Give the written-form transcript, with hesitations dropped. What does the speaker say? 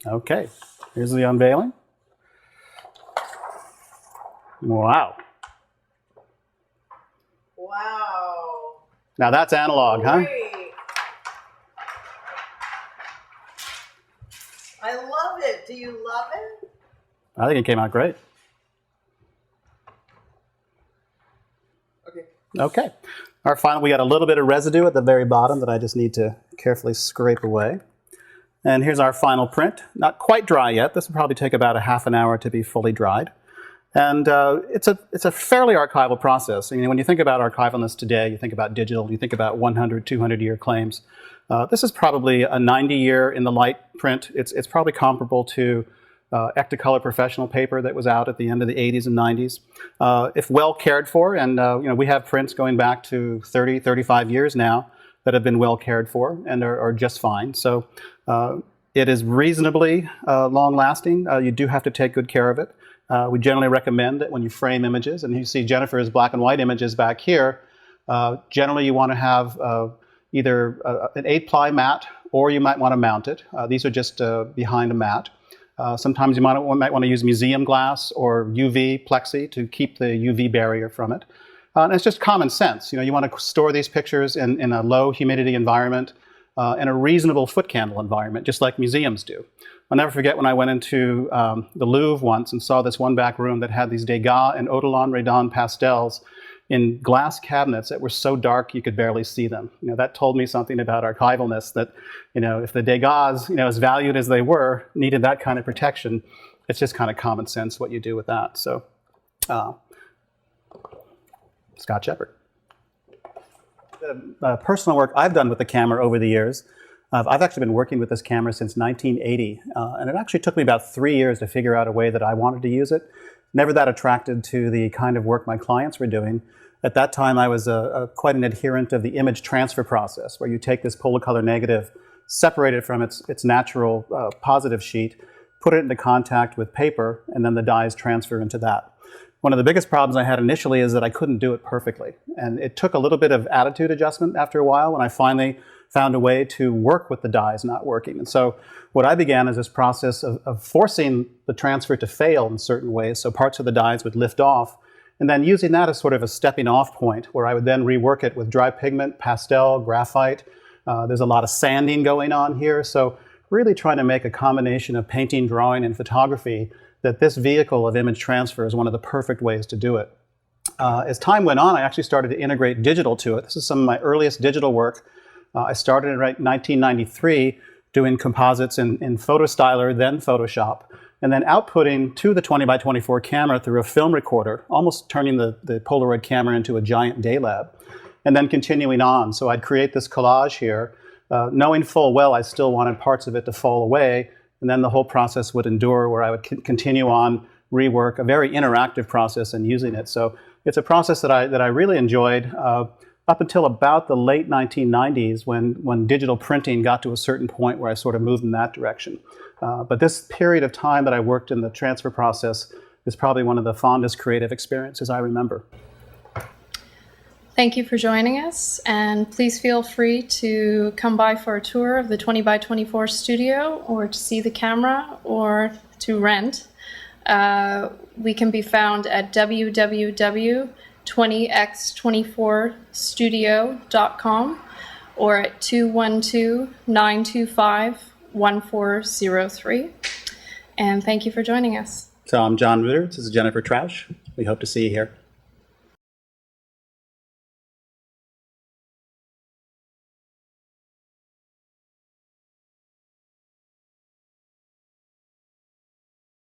Okay, here's the unveiling. Wow. Wow. Now that's analog, huh? Great. I love it. Do you love it? I think it came out great. Okay. Okay. Our final, we got a little bit of residue at the very bottom that I just need to carefully scrape away. And here's our final print. Not quite dry yet. This will probably take about a half an hour to be fully dried. And it's a fairly archival process. I mean, when you think about archivalness today, you think about digital, you think about 100, 200-year claims. This is probably a 90-year in the light print. It's probably comparable to Ectacolor professional paper that was out at the end of the 80s and 90s. If well cared for, and we have prints going back to 30, 35 years now that have been well cared for and are just fine. So it is reasonably long lasting. You do have to take good care of it. We generally recommend that when you frame images, and you see Jennifer's black and white images back here, generally you want to have either an 8-ply mat, or you might want to mount it. These are just behind a mat. Sometimes you might want to use museum glass or UV plexi to keep the UV barrier from it. And it's just common sense. You want to store these pictures in a low humidity environment, in a reasonable foot candle environment, just like museums do. I'll never forget when I went into the Louvre once and saw this one back room that had these Degas and Odilon Redon pastels in glass cabinets that were so dark you could barely see them. That told me something about archivalness, that if the Degas, as valued as they were, needed that kind of protection, it's just kind of common sense what you do with that. So, Scott Shepard. Personal work I've done with the camera over the years. I've actually been working with this camera since 1980, and it actually took me about 3 years to figure out a way that I wanted to use it. Never that attracted to the kind of work my clients were doing. At that time, I was quite an adherent of the image transfer process, where you take this Polacolor negative, separate it from its natural positive sheet, put it into contact with paper, and then the dyes transfer into that. One of the biggest problems I had initially is that I couldn't do it perfectly. And it took a little bit of attitude adjustment after a while when I finally found a way to work with the dyes not working. And so what I began is this process of forcing the transfer to fail in certain ways, so parts of the dyes would lift off, and then using that as sort of a stepping off point where I would then rework it with dry pigment, pastel, graphite. There's a lot of sanding going on here, so really trying to make a combination of painting, drawing, and photography, that this vehicle of image transfer is one of the perfect ways to do it. As time went on, I actually started to integrate digital to it. This is some of my earliest digital work. I started in 1993 doing composites in PhotoStyler, then Photoshop, and then outputting to the 20 by 24 camera through a film recorder, almost turning the Polaroid camera into a giant day lab, and then continuing on. So I'd create this collage here, knowing full well I still wanted parts of it to fall away, and then the whole process would endure where I would continue on, rework, a very interactive process in using it. So it's a process that I really enjoyed up until about the late 1990s when digital printing got to a certain point where I sort of moved in that direction. But this period of time that I worked in the transfer process is probably one of the fondest creative experiences I remember. Thank you for joining us, and please feel free to come by for a tour of the 20 by 24 studio, or to see the camera, or to rent. We can be found at www.20x24studio.com or at 212-925-1403. And thank you for joining us. So I'm John Reuter. This is Jennifer Trausch. We hope to see you here.